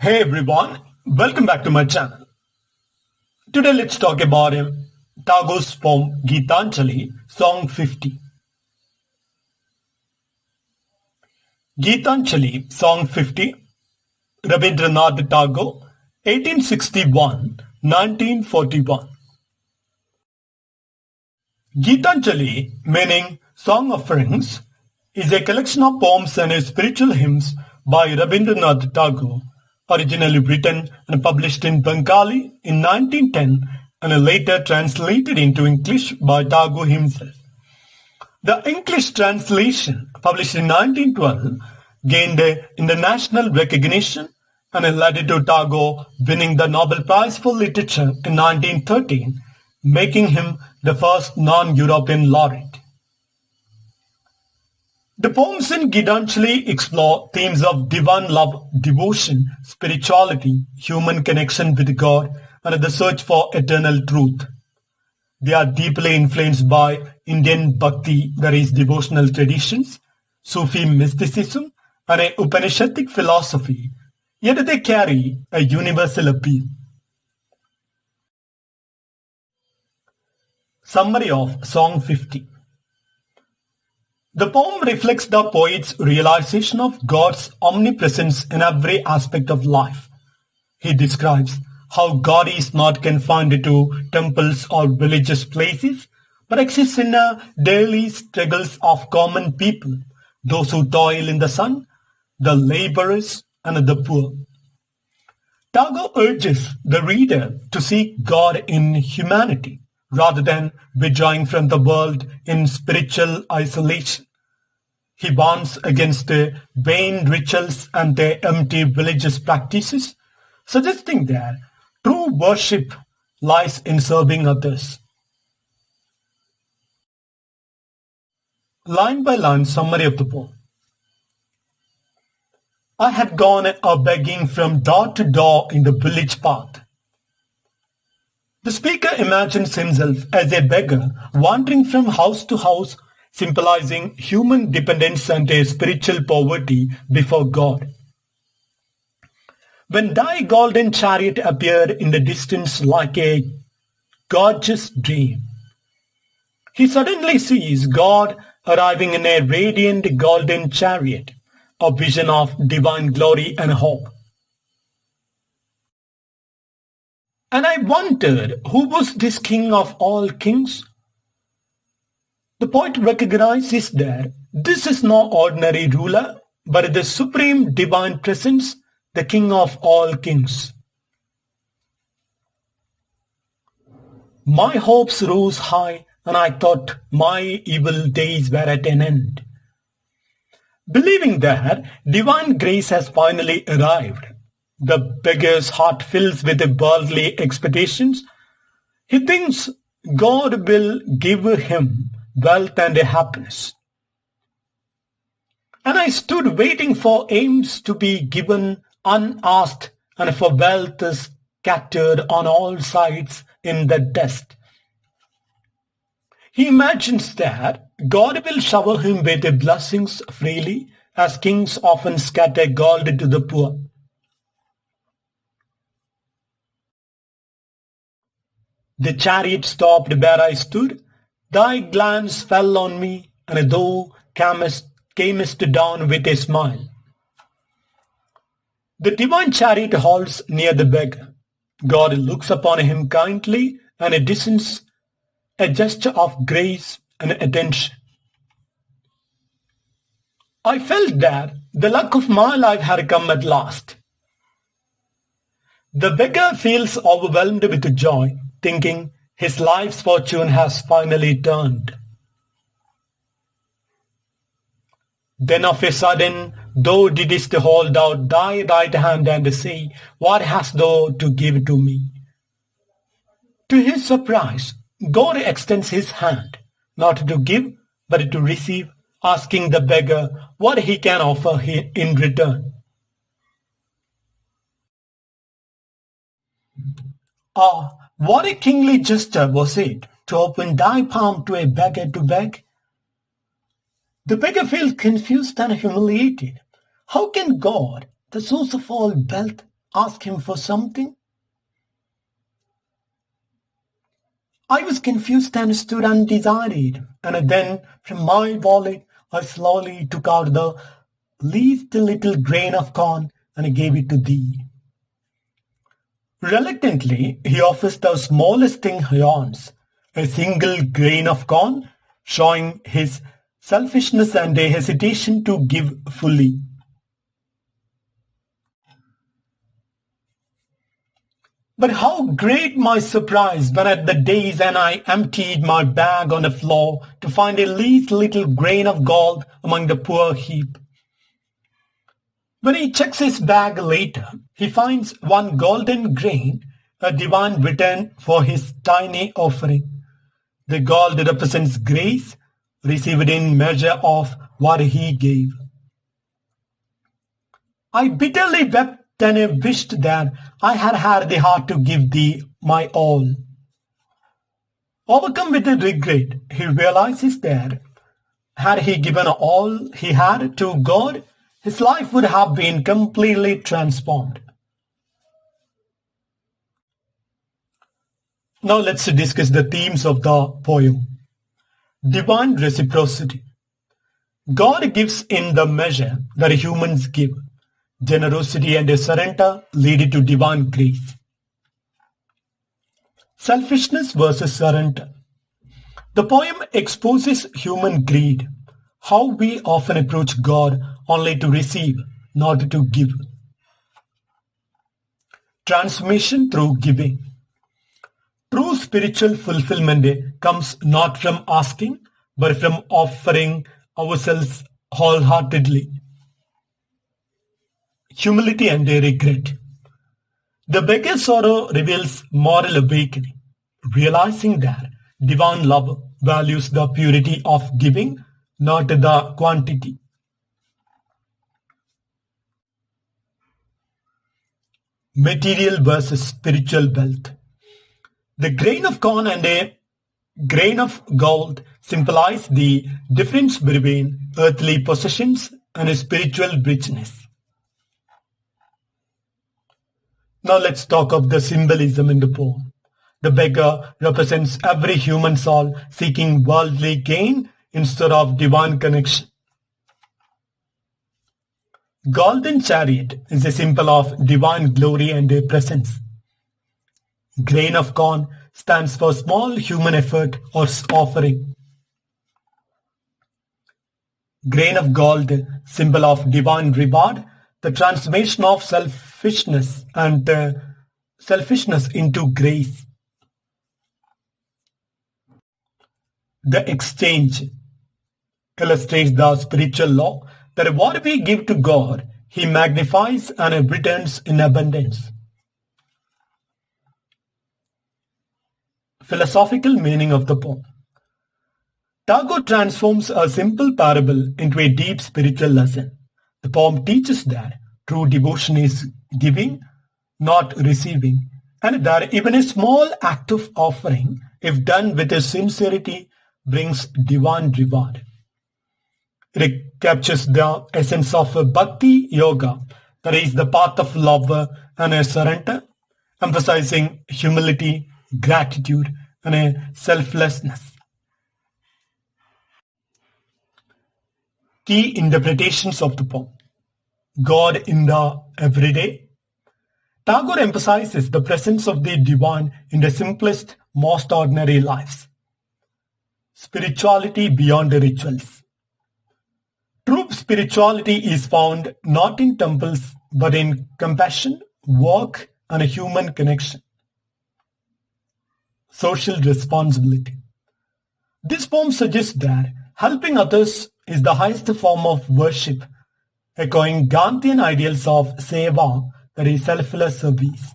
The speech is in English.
Hey everyone, welcome back to my channel. Today let's talk about Tagore's poem Geetanjali, Song 50. Geetanjali, Song 50, Rabindranath Tagore, 1861-1941. Geetanjali, meaning Song Offerings, is a collection of poems and spiritual hymns by Rabindranath Tagore, originally written and published in Bengali in 1910 and later translated into English by Tagore himself. The English translation, published in 1912, gained international recognition and led to Tagore winning the Nobel Prize for Literature in 1913, making him the first non-European laureate. The poems in Geetanjali explore themes of divine love, devotion, spirituality, human connection with God, and the search for eternal truth. They are deeply influenced by Indian Bhakti, that is devotional traditions, Sufi mysticism, and a Upanishadic philosophy, yet they carry a universal appeal. Summary of Song 50. The poem reflects the poet's realization of God's omnipresence in every aspect of life. He describes how God is not confined to temples or religious places, but exists in the daily struggles of common people, those who toil in the sun, the laborers, and the poor. Tagore urges the reader to seek God in humanity, rather than withdrawing from the world in spiritual isolation. He warns against vain rituals and empty religious practices, suggesting that true worship lies in serving others. Line by line summary of the poem. I had gone a-begging from door to door in the village path. The speaker imagines himself as a beggar wandering from house to house, symbolizing human dependence and a spiritual poverty before God. When thy golden chariot appeared in the distance like a gorgeous dream, he suddenly sees God arriving in a radiant golden chariot, a vision of divine glory and hope. And I wondered, who was this king of all kings? The poet recognizes that this is no ordinary ruler, but the supreme divine presence, the king of all kings. My hopes rose high, and I thought my evil days were at an end. Believing that divine grace has finally arrived, the beggar's heart fills with worldly expectations. He thinks God will give him wealth and happiness. And I stood waiting for alms to be given unasked and for wealth scattered on all sides in the dust. He imagines that God will shower him with blessings freely, as kings often scatter gold to the poor. The chariot stopped where I stood. Thy glance fell on me, and thou camest down with a smile. The divine chariot halts near the beggar. God looks upon him kindly and descends, a gesture of grace and attention. I felt that the luck of my life had come at last. The beggar feels overwhelmed with joy, thinking his life's fortune has finally turned. Then of a sudden thou didst hold out thy right hand and say, What hast thou to give to me? To his surprise, God extends his hand, not to give, but to receive, asking the beggar what he can offer in return. Ah, what a kingly gesture was it, to open thy palm to a beggar to beg? The beggar feels confused and humiliated. How can God, the source of all wealth, ask him for something? I was confused and stood undecided, and then from my wallet I slowly took out the least little grain of corn and gave it to thee. Reluctantly, he offers the smallest thing he owns, a single grain of corn, showing his selfishness and a hesitation to give fully. But how great my surprise when at the days and I emptied my bag on the floor to find a least little grain of gold among the poor heap. When he checks his bag later, he finds one golden grain, a divine return for his tiny offering. The gold represents grace, received in measure of what he gave. I bitterly wept and wished that I had had the heart to give thee my all. Overcome with a regret, he realizes that had he given all he had to God, his life would have been completely transformed. Now let's discuss the themes of the poem. Divine reciprocity. God gives in the measure that humans give. Generosity and surrender lead to divine grace. Selfishness versus surrender. The poem exposes human greed, how we often approach God only to receive, not to give. Transformation through giving. True spiritual fulfillment comes not from asking, but from offering ourselves wholeheartedly. Humility and regret. The beggar's sorrow reveals moral awakening, realizing that divine love values the purity of giving, not the quantity. Material versus spiritual wealth. The grain of corn and a grain of gold symbolize the difference between earthly possessions and spiritual richness. Now let's talk of the symbolism in the poem. The beggar represents every human soul seeking worldly gain instead of divine connection. Golden chariot is a symbol of divine glory and presence. Grain of corn stands for small human effort or offering. Grain of gold, symbol of divine reward, the transformation of selfishness into grace. The exchange illustrates the spiritual law that what we give to God, He magnifies and returns in abundance. Philosophical meaning of the poem. Tagore transforms a simple parable into a deep spiritual lesson. The poem teaches that true devotion is giving, not receiving, and that even a small act of offering, if done with a sincerity, brings divine reward. It captures the essence of bhakti yoga, that is the path of love and surrender, emphasizing humility, gratitude, and selflessness. Key interpretations of the poem. God in the everyday. Tagore emphasizes the presence of the divine in the simplest, most ordinary lives. Spirituality beyond the rituals. True spirituality is found not in temples but in compassion, work, and a human connection. Social responsibility. This poem suggests that helping others is the highest form of worship, echoing Gandhian ideals of seva, that is selfless service.